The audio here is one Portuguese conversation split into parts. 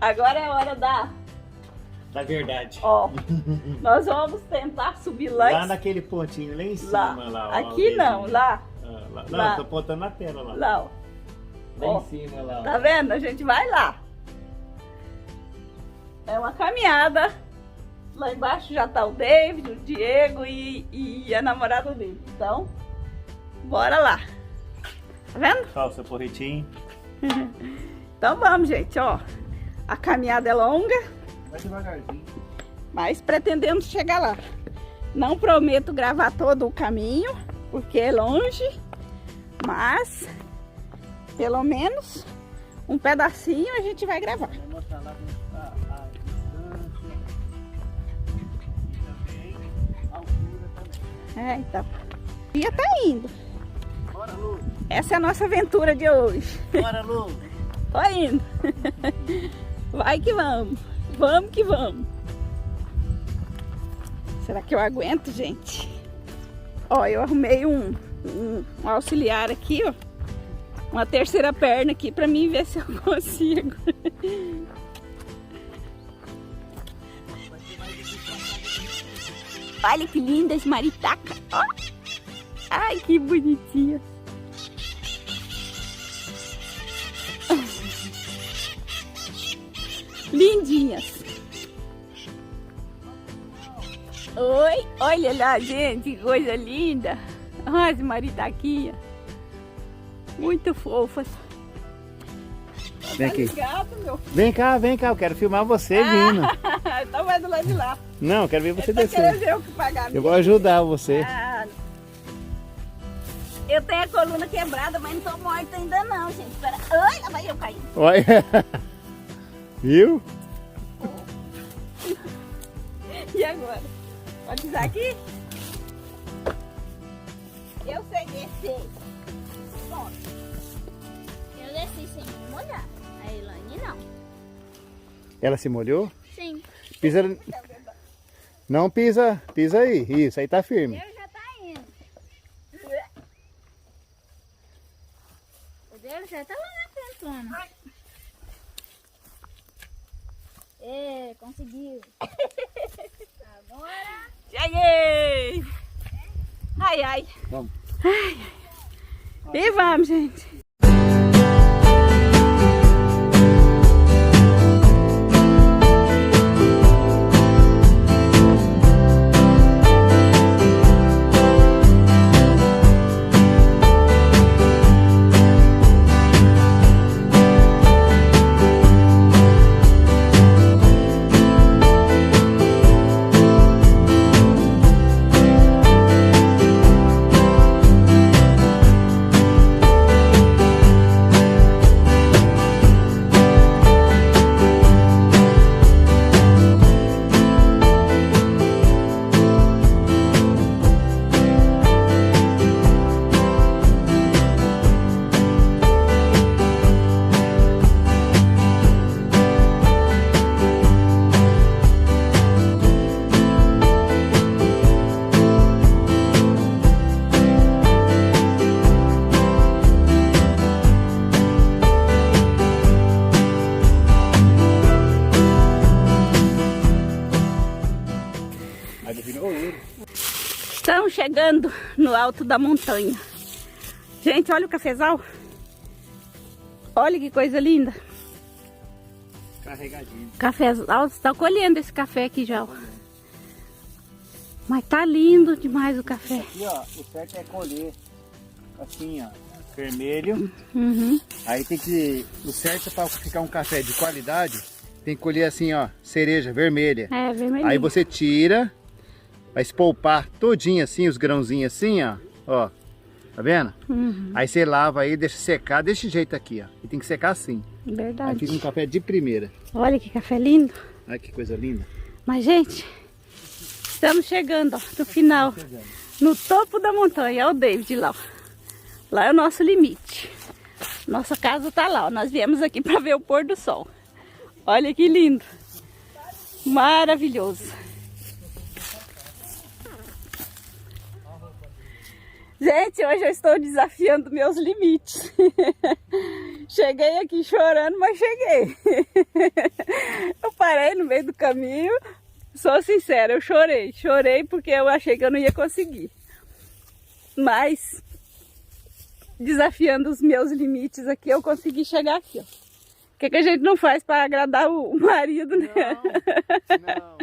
Agora é a hora da verdade. Ó, nós vamos tentar subir lá. Lá naquele pontinho, lá em cima. Lá, ó, aqui não, lá. Lá. Lá. Não, tô apontando na tela lá. Lá, ó. Lá Ó, em cima, lá. Ó. tá vendo? A gente vai lá. É uma caminhada. Lá embaixo já tá o David, o Diego e a namorada dele. Então, bora lá. Tá vendo? Ó, o seu porretinho. Então vamos, gente, ó. A caminhada é longa, Vai devagarzinho. mas pretendemos chegar lá. Não prometo gravar todo o caminho, porque é longe, mas pelo menos um pedacinho a gente vai gravar. Vou mostrar lá a distância e também a altura também. É, então. O dia tá indo. Bora, Lu. Essa é a nossa aventura de hoje. Bora, Lu. Tô indo. Vai que vamos. Vamos que vamos. Será que eu aguento, gente? Ó, eu arrumei um auxiliar aqui, ó. Uma terceira perna aqui pra mim ver se eu consigo. Olha que lindas maritacas. Ó. Ai, que bonitinha. Lindinhas. Oi, olha lá, gente, que coisa linda. Olha as maritaquinhas. Muito fofas. Vem aqui. Gato, meu filho. Vem cá, eu quero filmar você vindo. Então vai do lado de lá. Não, eu quero ver você Tá querendo descer. ver o que pagar. Eu vou ajudar você. Ah, eu tenho a coluna quebrada, mas não tô morta ainda não, gente. Espera. Ai, lá vai eu cair. Olha. Viu? E agora? Pode pisar aqui? Eu sei descer. Bom, Eu desci sem me molhar. A Elane não. Ela se molhou? Sim. Pisa. Não pisa. Pisa aí. Isso, aí tá firme. Eu já tá indo. O dele já tá lá na frente. É, conseguiu. Agora. cheguei! Ai, ai. Vamos. E vamos, gente. Estamos chegando no alto da montanha. Gente, olha o cafezal. Olha que coisa linda. Carregadinho. Cafezal, você está colhendo esse café aqui já. Ó. Mas tá lindo demais o café. Aqui, ó, o certo é colher assim, ó, vermelho. Uhum. Aí tem que, o certo para ficar um café de qualidade, tem que colher assim, ó, cereja vermelha. É, vermelhinho. Aí você tira, vai espolpar todinho assim, os grãozinhos assim, ó, tá vendo? Uhum. Aí você lava aí, deixa secar desse jeito aqui, ó. E tem que secar assim. Aí Verdade. fica um café de primeira. Olha que café lindo. Olha que coisa linda. Mas, gente, estamos chegando, ó, no final. No topo da montanha. Olha o David lá, ó. Lá é o nosso limite. Nossa casa tá lá, ó. Nós viemos aqui para ver o pôr do sol. Olha que lindo. Maravilhoso. Gente, hoje eu estou desafiando meus limites. Cheguei aqui chorando, mas cheguei. Eu parei no meio do caminho. Sou sincera, eu chorei. Chorei porque eu achei que eu não ia conseguir. Mas, desafiando os meus limites aqui, eu consegui chegar aqui, ó. O que a gente não faz para agradar o marido, né? Não.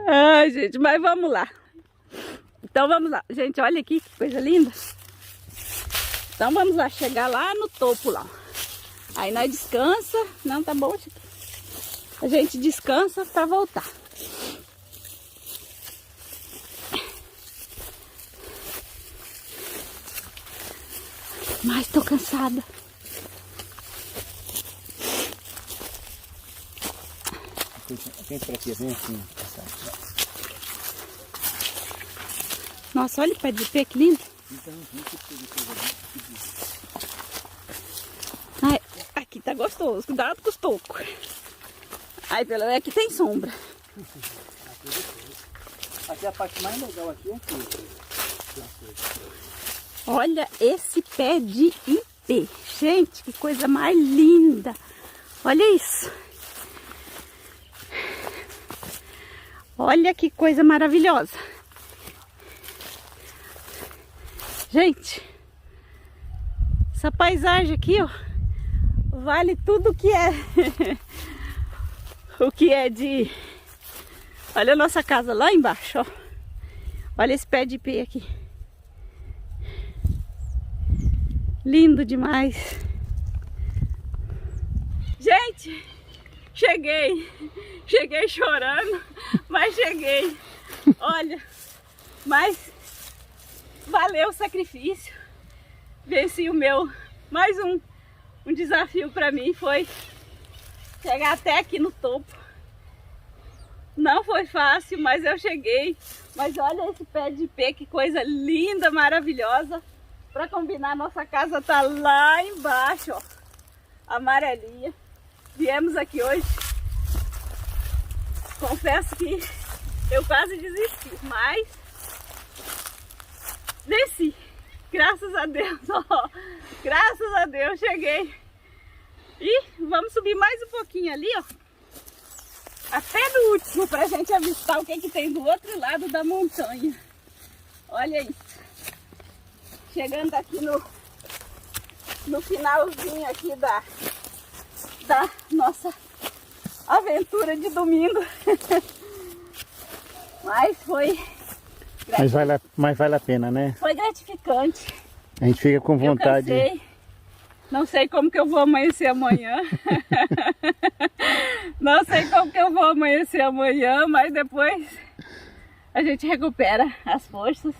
Ai, gente, mas vamos lá. Então vamos lá. Gente, olha aqui que coisa linda. Então vamos lá, chegar lá no topo lá. Aí nós descansa. Não, tá bom, Chico. A gente descansa para voltar. Mas tô cansada. Vem por aqui, vem assim. Nossa, olha o pé de pé, que lindo. Ai, aqui tá gostoso. Cuidado com os tocos. Ai, pelo menos aqui tem sombra. Aqui a parte mais legal aqui é aqui. Olha esse pé de ipê. Gente, que coisa mais linda. Olha isso. Olha que coisa maravilhosa. Gente, essa paisagem aqui, ó, vale tudo que é. O que é de... Olha a nossa casa lá embaixo, ó. Olha esse pé de ipê aqui. Lindo demais. Gente, cheguei. Cheguei chorando, mas cheguei. Olha, mas valeu o sacrifício. Venci o meu. Mais um desafio para mim foi chegar até aqui no topo. Não foi fácil, mas eu cheguei. Mas olha esse pé de ipê, que coisa linda, maravilhosa. Para combinar, nossa casa tá lá embaixo, ó, amarelinha. Viemos aqui hoje. Confesso que eu quase desisti, mas venci. Graças a Deus, ó. Graças a Deus, cheguei. E vamos subir mais um pouquinho ali, ó. Até no último, pra gente avistar o que tem do outro lado da montanha. Olha isso. Chegando aqui no finalzinho aqui da nossa aventura de domingo. Mas foi... Mas vale a pena, né? Foi gratificante. A gente fica com vontade. Eu cansei. Não sei como que eu vou amanhecer amanhã. Não sei como que eu vou amanhecer amanhã, mas depois a gente recupera as forças.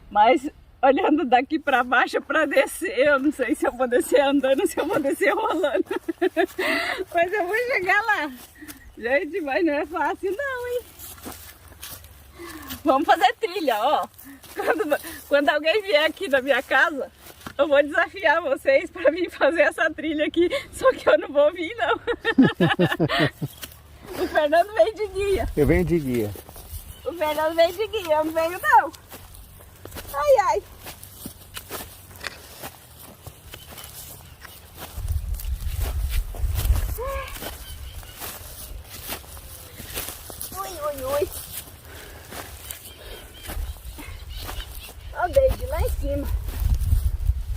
Mas olhando daqui para baixo para descer, eu não sei se eu vou descer andando, se eu vou descer rolando. Mas eu vou chegar lá. Gente, mas não é fácil não, hein? Vamos fazer trilha, ó. Quando alguém vier aqui na minha casa, eu vou desafiar vocês para vir fazer essa trilha aqui. Só que eu não vou vir, não. O Fernando veio de guia. Eu venho de guia. O Fernando veio de guia, eu não venho, não. Ai, ai. Ui, ui, ui. Olha o David lá em cima.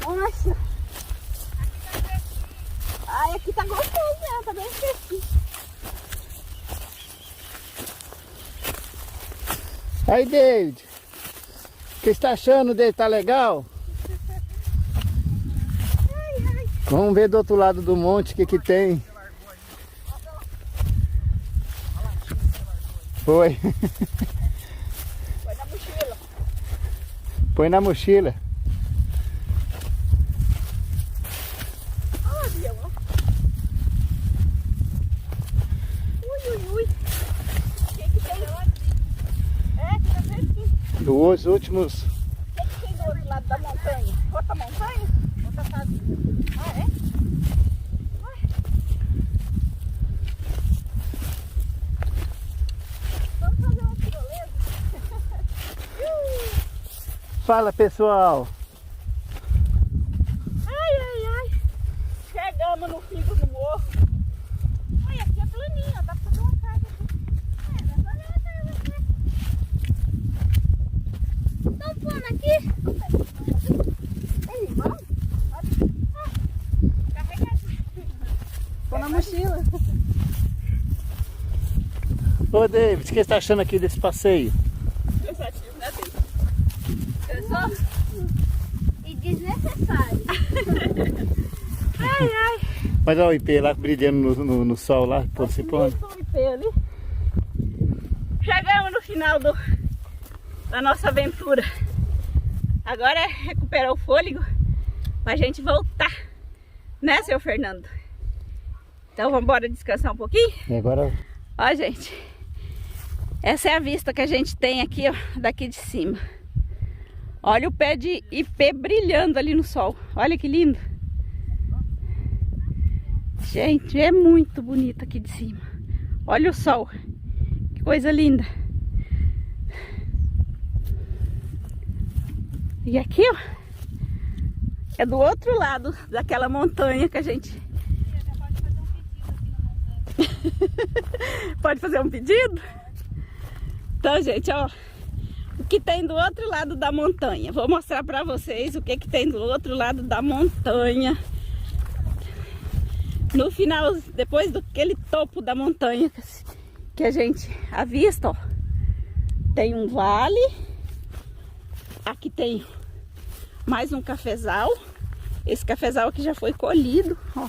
Nossa. Ai, aqui tá gostoso, né? Tá bem fresquinho. Aí, David. O que você está achando dele? Tá legal? Ai, ai. Vamos ver do outro lado do monte o que tem. Foi. Põe na mochila. Põe na mochila. Olha, ó. Ui, ui, ui. O que que tem? É, que tá fresquinho. Dos últimos. O que tem do outro lado da montanha? Outra montanha? Outra casa. Ah, é? Ué. Vamos fazer uma tirolesa? Fala, pessoal. Ai, ai, ai. David, o que você está achando aqui desse passeio? Cansativo, né, David? E desnecessário. Ai, ai. Mas olha o IP lá brilhando no sol lá, por se pondo. Ali. Chegamos no final da nossa aventura. Agora é recuperar o fôlego pra gente voltar, né, seu Fernando? Então vamos embora descansar um pouquinho? E agora... Ó, gente, essa é a vista que a gente tem aqui, ó, daqui de cima. Olha o pé de ipê brilhando ali no sol. Olha que lindo. Gente, é muito bonito aqui de cima. Olha o sol. Que coisa linda. E aqui, ó, é do outro lado daquela montanha que a gente... Pode fazer um pedido? Então, gente, ó, o que tem do outro lado da montanha. Vou mostrar pra vocês o que tem do outro lado da montanha. No final, depois daquele topo da montanha que a gente avista, ó, tem um vale. Aqui tem mais um cafezal. Esse cafezal aqui já foi colhido, ó.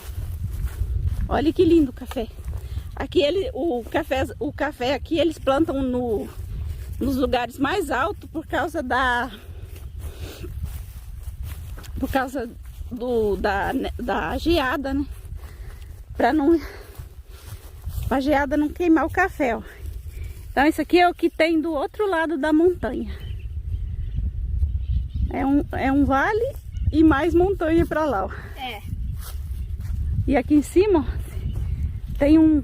Olha que lindo o café. Aqui o café aqui eles plantam nos lugares mais altos por causa da geada, né? Pra geada não queimar o café, ó. Então isso aqui é o que tem do outro lado da montanha. É um vale e mais montanha pra lá, ó. É. E aqui em cima, ó, tem um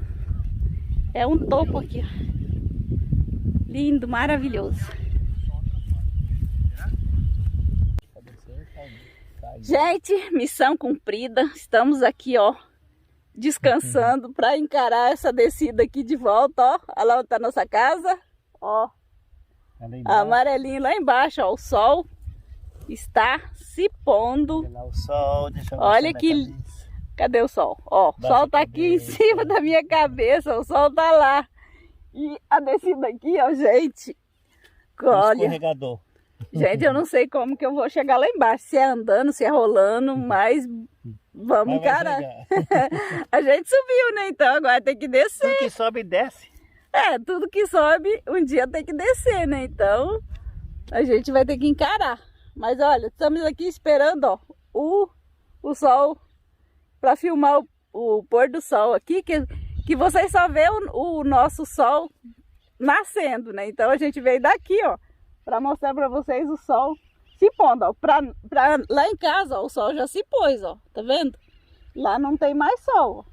topo aqui, ó. Lindo, maravilhoso. Gente, missão cumprida. Estamos aqui, ó, descansando para encarar essa descida aqui de volta, ó. Olha lá onde tá a nossa casa, ó. Amarelinho lá embaixo, ó. O sol está se pondo. Olha lá o sol, deixa eu Olha que... Cadê o sol? Ó, o sol tá aqui em cima da minha cabeça, o sol tá lá. E a descida aqui, ó, gente. Olha. Escorregador. Gente, eu não sei como que eu vou chegar lá embaixo. Se é andando, se é rolando, mas vamos encarar. A gente subiu, né? Então agora tem que descer. Tudo que sobe desce. É, tudo que sobe um dia tem que descer, né? Então a gente vai ter que encarar. Mas olha, estamos aqui esperando, ó, o sol para filmar o pôr do sol aqui, que vocês só vê o nosso sol nascendo, né? Então a gente veio daqui, ó, para mostrar para vocês o sol se pondo, ó. Lá em casa, ó, o sol já se pôs, ó, tá vendo? Lá não tem mais sol, ó.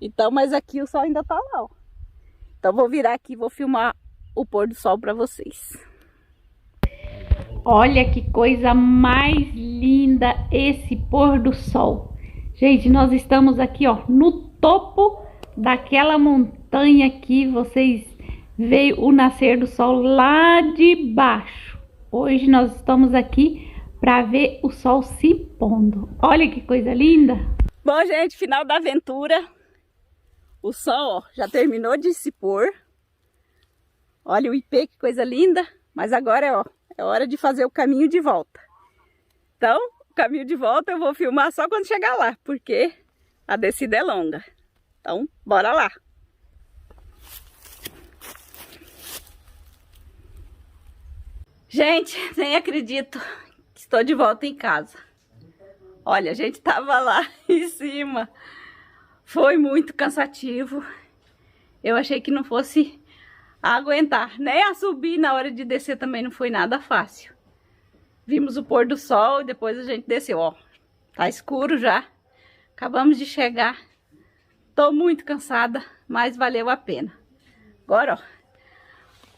Então, mas aqui o sol ainda tá lá, ó. Então vou virar aqui e vou filmar o pôr do sol para vocês. Olha que coisa mais linda esse pôr do sol. Gente, nós estamos aqui, ó, no topo daquela montanha que vocês veem o nascer do sol lá de baixo. Hoje nós estamos aqui para ver o sol se pondo. Olha que coisa linda. Bom, gente, final da aventura. O sol, ó, já terminou de se pôr. Olha o ipê, que coisa linda. Mas agora, ó, é hora de fazer o caminho de volta. Então, o caminho de volta eu vou filmar só quando chegar lá, porque a descida é longa. Então, bora lá. Gente, nem acredito que estou de volta em casa. Olha, a gente tava lá em cima. Foi muito cansativo. Eu achei que não fosse aguentar. Nem a subir na hora de descer também não foi nada fácil. Vimos o pôr do sol e depois a gente desceu, ó. Tá escuro já. Acabamos de chegar. Tô muito cansada, mas valeu a pena. Agora, ó.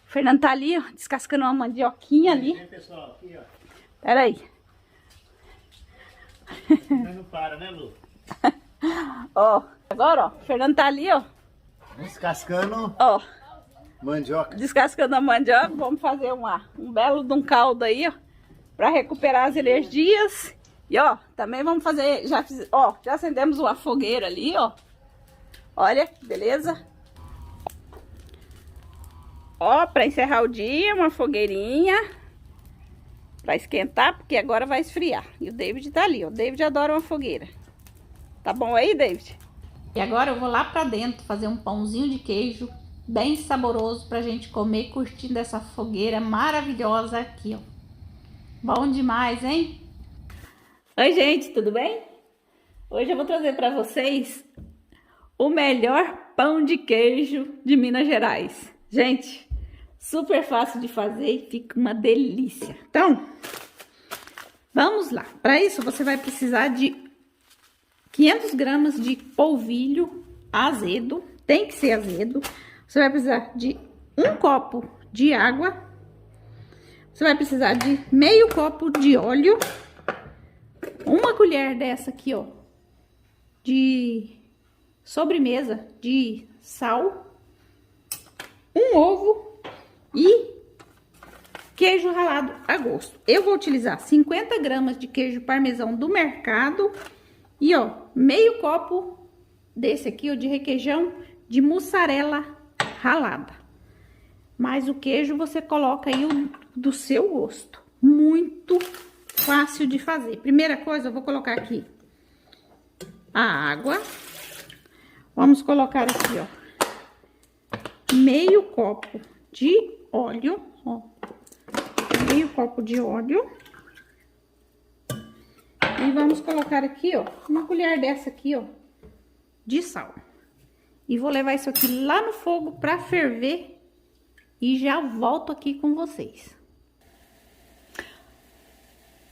O Fernando tá ali, ó, descascando uma mandioquinha ali. Pessoal, aqui, ó. Pera aí. Mas não para, né, Lu? Ó, agora, ó, o Fernando tá ali, ó. Descascando Ó, mandioca. descascando a mandioca. Vamos fazer um belo de um caldo aí, ó, pra recuperar as energias. E, ó, também vamos fazer, já acendemos uma fogueira ali, ó. Olha, beleza? Ó, pra encerrar o dia, uma fogueirinha. Pra esquentar, porque agora vai esfriar. E o David tá ali, ó. O David adora uma fogueira. Tá bom aí, David? E agora eu vou lá pra dentro fazer um pãozinho de queijo bem saboroso pra gente comer curtindo essa fogueira maravilhosa aqui, ó. Bom demais, hein? Oi, gente, tudo bem? Hoje eu vou trazer pra vocês o melhor pão de queijo de Minas Gerais. Gente, super fácil de fazer e fica uma delícia. Então, vamos lá. Para isso, você vai precisar de 500 gramas de polvilho azedo. Tem que ser azedo. Você vai precisar de 1 copo de água. Você vai precisar de meio copo de óleo. Uma colher dessa aqui, ó, de sobremesa de sal. Um ovo e queijo ralado a gosto. Eu vou utilizar 50 gramas de queijo parmesão do mercado e, ó, meio copo desse aqui, ó, de requeijão de mussarela ralada. Mas o queijo você coloca aí do seu gosto. Muito fácil de fazer. Primeira coisa, eu vou colocar aqui a água. Vamos colocar aqui, ó, meio copo de óleo, ó, meio copo de óleo. E vamos colocar aqui, ó, uma colher dessa aqui, ó, de sal. E vou levar isso aqui lá no fogo pra ferver e já volto aqui com vocês.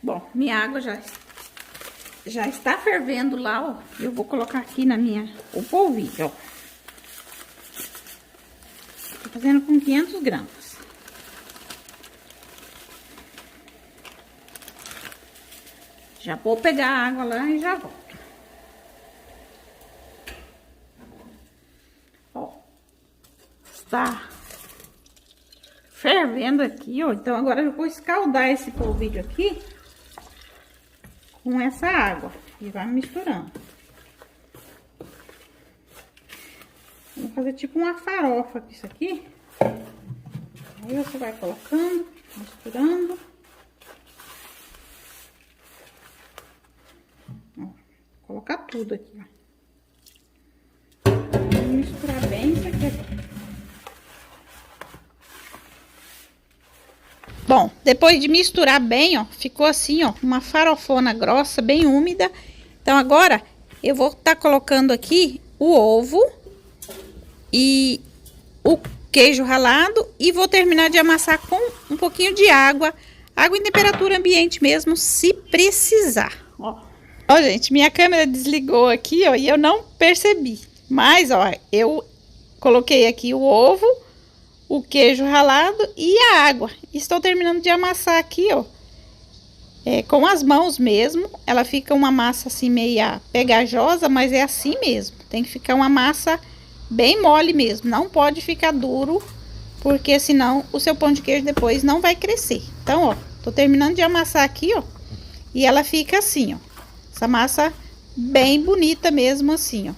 Bom, minha água já está fervendo lá, ó. Eu vou colocar aqui o polvilho, ó. Tô fazendo com 500 gramas. Já vou pegar a água lá e já volto. Ó, está fervendo aqui, ó. Então, agora eu vou escaldar esse polvilho aqui com essa água e vai misturando. Vou fazer tipo uma farofa com isso aqui. Aí você vai colocando, misturando. Ó, vou colocar tudo aqui, ó. Vou misturar bem isso aqui. Bom, depois de misturar bem, ó, ficou assim, ó, uma farofona grossa, bem úmida. Então, agora, eu vou estar colocando aqui o ovo e o queijo ralado e vou terminar de amassar com um pouquinho de água. Água em temperatura ambiente mesmo, se precisar, ó. Ó, gente, minha câmera desligou aqui, ó, e eu não percebi. Mas, ó, eu coloquei aqui o ovo, o queijo ralado e a água. Estou terminando de amassar aqui, ó, com as mãos mesmo. Ela fica uma massa assim meia pegajosa, mas é assim mesmo. Tem que ficar uma massa bem mole mesmo. Não pode ficar duro, porque senão o seu pão de queijo depois não vai crescer. Então, ó, tô terminando de amassar aqui, ó, e ela fica assim, ó. Essa massa bem bonita mesmo assim, ó.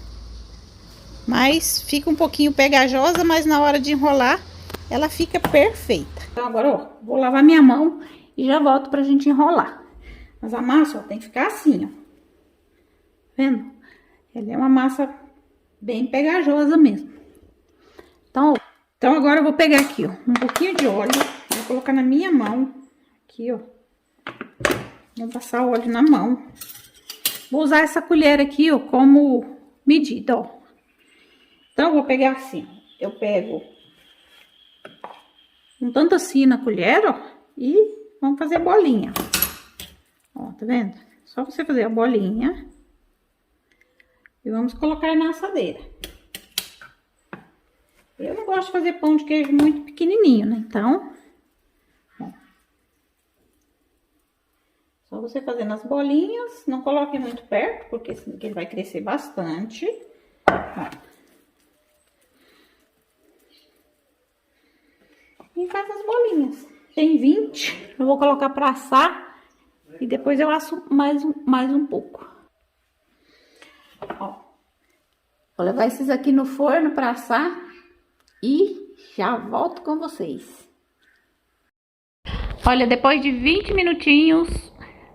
Mas fica um pouquinho pegajosa, mas na hora de enrolar ela fica perfeita. Então agora, ó, vou lavar minha mão e já volto pra gente enrolar. Mas a massa, ó, tem que ficar assim, ó. Vendo? Ela é uma massa bem pegajosa mesmo. Então agora eu vou pegar aqui, ó, um pouquinho de óleo. Vou colocar na minha mão. Aqui, ó. Vou passar o óleo na mão. Vou usar essa colher aqui, ó, como medida, ó. Então, eu vou pegar assim. Eu pego um tanto assim na colher, ó, e vamos fazer bolinha. Ó, tá vendo? Só você fazer a bolinha e vamos colocar na assadeira. Eu não gosto de fazer pão de queijo muito pequenininho, né? Então, ó, só você fazendo as bolinhas, não coloque muito perto, porque senão ele vai crescer bastante. Ó. E faz as bolinhas. Tem 20, eu vou colocar pra assar e depois eu asso mais um pouco. Ó, vou levar esses aqui no forno pra assar e Já volto com vocês. Olha, depois de 20 minutinhos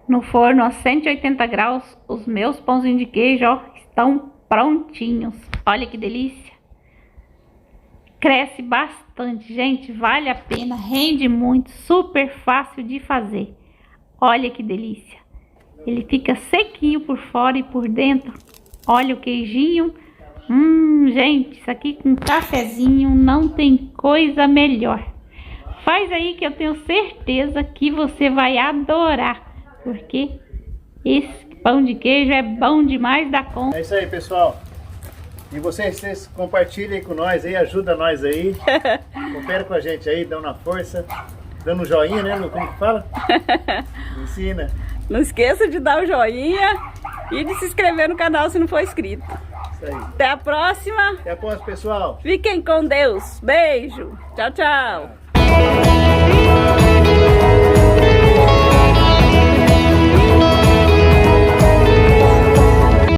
no forno a 180 graus, os meus pãozinhos de queijo, ó, estão prontinhos. Olha que delícia. Cresce bastante, gente, vale a pena, rende muito, super fácil de fazer. Olha que delícia. Ele fica sequinho por fora e por dentro. Olha o queijinho. Gente, isso aqui com cafezinho não tem coisa melhor. Faz aí que eu tenho certeza que você vai adorar, porque esse pão de queijo é bom demais da conta. É isso aí, pessoal. E vocês compartilhem com nós aí, ajuda nós aí. Coopera com a gente aí, dando uma força. Dando um joinha, né, Lu? Como que fala? Ensina. Não esqueça de dar o joinha e de se inscrever no canal se não for inscrito. Isso aí. Até a próxima. Até a próxima, pessoal. Fiquem com Deus. Beijo. Tchau, tchau.